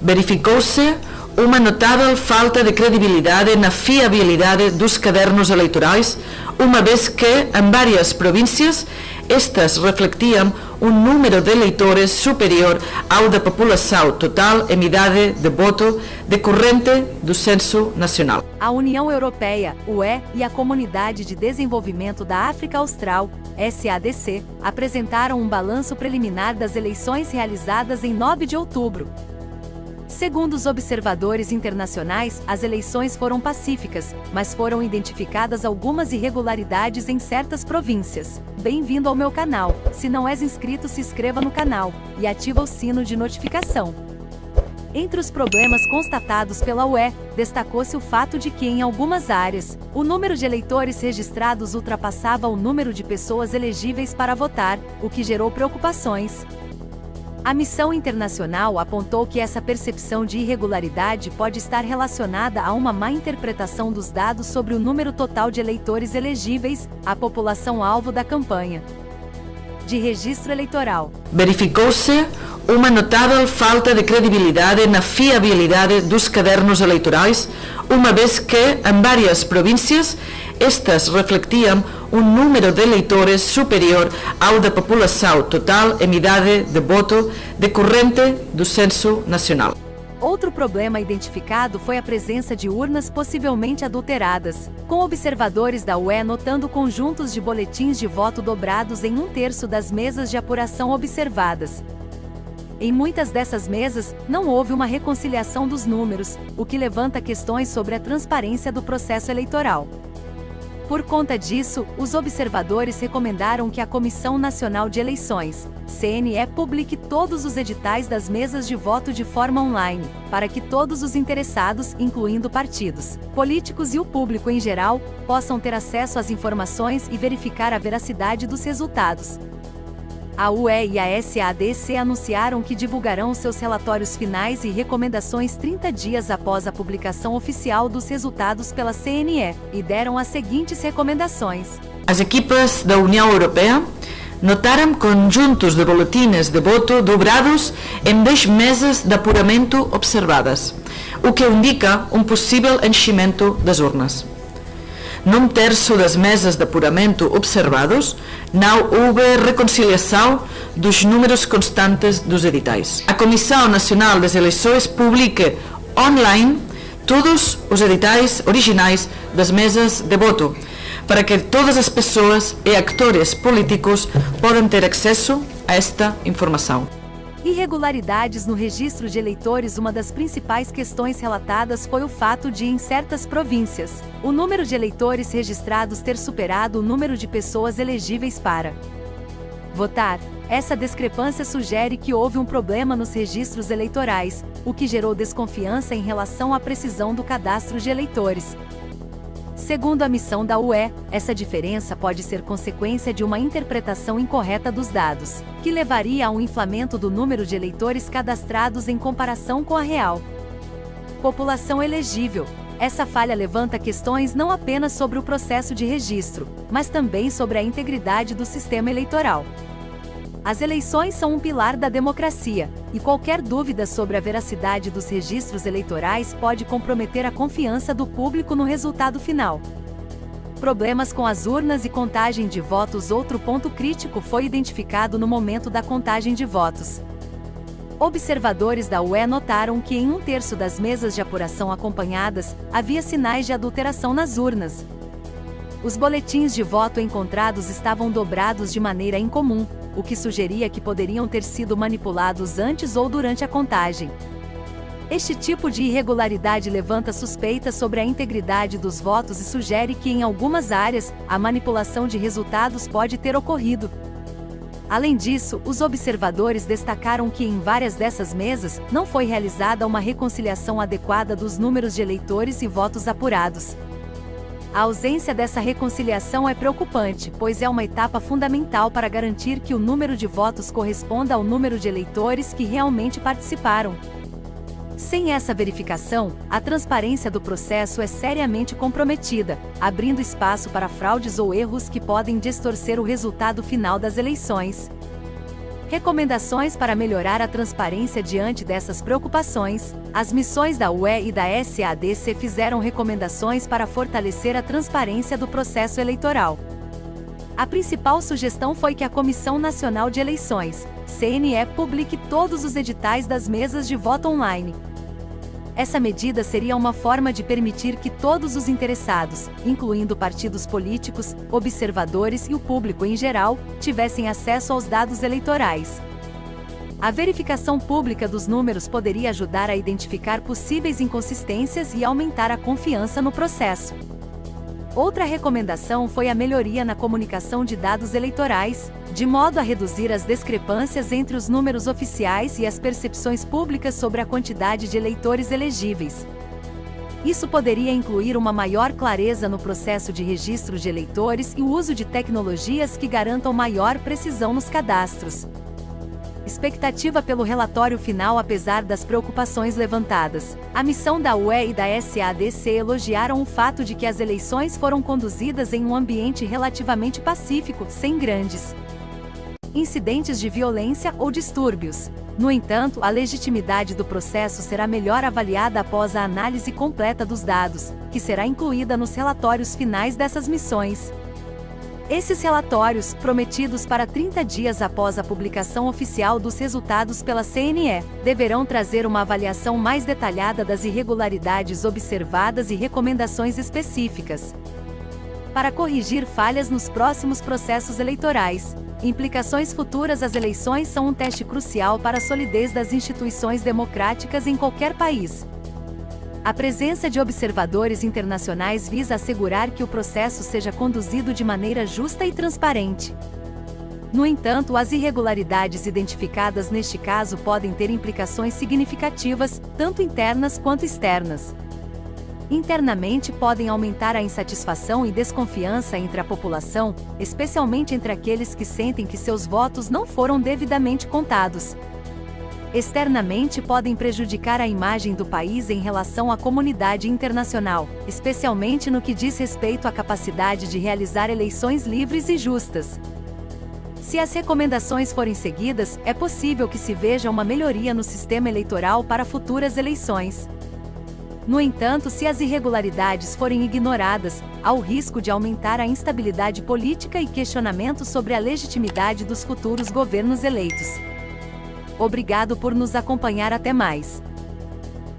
Verificou-se uma notável falta de credibilidade na fiabilidade dos cadernos eleitorais, uma vez que, em várias províncias, estas refletiam um número de eleitores superior ao da população total em idade de voto decorrente do Censo Nacional. A União Europeia, UE, e a Comunidade de Desenvolvimento da África Austral, SADC, apresentaram um balanço preliminar das eleições realizadas em 9 de outubro. Segundo os observadores internacionais, as eleições foram pacíficas, mas foram identificadas algumas irregularidades em certas províncias. Bem-vindo ao meu canal. Se não és inscrito, se inscreva no canal e ativa o sino de notificação. Entre os problemas constatados pela UE, destacou-se o fato de que, em algumas áreas, o número de eleitores registrados ultrapassava o número de pessoas elegíveis para votar, o que gerou preocupações. A missão internacional apontou que essa percepção de irregularidade pode estar relacionada a uma má interpretação dos dados sobre o número total de eleitores elegíveis, a população-alvo da campanha de registro eleitoral. Verificou-se uma notável falta de credibilidade na fiabilidade dos cadernos eleitorais, uma vez que, em várias províncias, estas refletiam um número de eleitores superior ao da população total em idade de voto decorrente do Censo Nacional. Outro problema identificado foi a presença de urnas possivelmente adulteradas, com observadores da UE notando conjuntos de boletins de voto dobrados em 1/3 das mesas de apuração observadas. Em muitas dessas mesas, não houve uma reconciliação dos números, o que levanta questões sobre a transparência do processo eleitoral. Por conta disso, os observadores recomendaram que a Comissão Nacional de Eleições, CNE, publique todos os editais das mesas de voto de forma online, para que todos os interessados, incluindo partidos, políticos e o público em geral, possam ter acesso às informações e verificar a veracidade dos resultados. A UE e a SADC anunciaram que divulgarão seus relatórios finais e recomendações 30 dias após a publicação oficial dos resultados pela CNE, e deram as seguintes recomendações. As equipas da União Europeia notaram conjuntos de boletins de voto dobrados em 10 mesas de apuramento observadas, o que indica um possível enchimento das urnas. Num terço das mesas de apuramento observados, não houve reconciliação dos números constantes dos editais. A Comissão Nacional das Eleições publica online todos os editais originais das mesas de voto, para que todas as pessoas e atores políticos possam ter acesso a esta informação. Irregularidades no registro de eleitores. Uma das principais questões relatadas foi o fato de, em certas províncias, o número de eleitores registrados ter superado o número de pessoas elegíveis para votar. Essa discrepância sugere que houve um problema nos registros eleitorais, o que gerou desconfiança em relação à precisão do cadastro de eleitores. Segundo a missão da UE, essa diferença pode ser consequência de uma interpretação incorreta dos dados, que levaria a um inflamento do número de eleitores cadastrados em comparação com a real população elegível. Essa falha levanta questões não apenas sobre o processo de registro, mas também sobre a integridade do sistema eleitoral. As eleições são um pilar da democracia, e qualquer dúvida sobre a veracidade dos registros eleitorais pode comprometer a confiança do público no resultado final. Problemas com as urnas e contagem de votos. Outro ponto crítico foi identificado no momento da contagem de votos. Observadores da UE notaram que em 1/3 das mesas de apuração acompanhadas, havia sinais de adulteração nas urnas. Os boletins de voto encontrados estavam dobrados de maneira incomum, o que sugeria que poderiam ter sido manipulados antes ou durante a contagem. Este tipo de irregularidade levanta suspeitas sobre a integridade dos votos e sugere que, em algumas áreas, a manipulação de resultados pode ter ocorrido. Além disso, os observadores destacaram que em várias dessas mesas, não foi realizada uma reconciliação adequada dos números de eleitores e votos apurados. A ausência dessa reconciliação é preocupante, pois é uma etapa fundamental para garantir que o número de votos corresponda ao número de eleitores que realmente participaram. Sem essa verificação, a transparência do processo é seriamente comprometida, abrindo espaço para fraudes ou erros que podem distorcer o resultado final das eleições. Recomendações para melhorar a transparência. Diante dessas preocupações, as missões da UE e da SADC fizeram recomendações para fortalecer a transparência do processo eleitoral. A principal sugestão foi que a Comissão Nacional de Eleições, CNE, publique todos os editais das mesas de voto online. Essa medida seria uma forma de permitir que todos os interessados, incluindo partidos políticos, observadores e o público em geral, tivessem acesso aos dados eleitorais. A verificação pública dos números poderia ajudar a identificar possíveis inconsistências e aumentar a confiança no processo. Outra recomendação foi a melhoria na comunicação de dados eleitorais, de modo a reduzir as discrepâncias entre os números oficiais e as percepções públicas sobre a quantidade de eleitores elegíveis. Isso poderia incluir uma maior clareza no processo de registro de eleitores e o uso de tecnologias que garantam maior precisão nos cadastros. Expectativa pelo relatório final. Apesar das preocupações levantadas, a missão da UE e da SADC elogiaram o fato de que as eleições foram conduzidas em um ambiente relativamente pacífico, sem grandes incidentes de violência ou distúrbios. No entanto, a legitimidade do processo será melhor avaliada após a análise completa dos dados, que será incluída nos relatórios finais dessas missões. Esses relatórios, prometidos para 30 dias após a publicação oficial dos resultados pela CNE, deverão trazer uma avaliação mais detalhada das irregularidades observadas e recomendações específicas para corrigir falhas nos próximos processos eleitorais. Implicações futuras. As eleições são um teste crucial para a solidez das instituições democráticas em qualquer país. A presença de observadores internacionais visa assegurar que o processo seja conduzido de maneira justa e transparente. No entanto, as irregularidades identificadas neste caso podem ter implicações significativas, tanto internas quanto externas. Internamente, podem aumentar a insatisfação e desconfiança entre a população, especialmente entre aqueles que sentem que seus votos não foram devidamente contados. Externamente, podem prejudicar a imagem do país em relação à comunidade internacional, especialmente no que diz respeito à capacidade de realizar eleições livres e justas. Se as recomendações forem seguidas, é possível que se veja uma melhoria no sistema eleitoral para futuras eleições. No entanto, se as irregularidades forem ignoradas, há o risco de aumentar a instabilidade política e questionamentos sobre a legitimidade dos futuros governos eleitos. Obrigado por nos acompanhar. Até mais.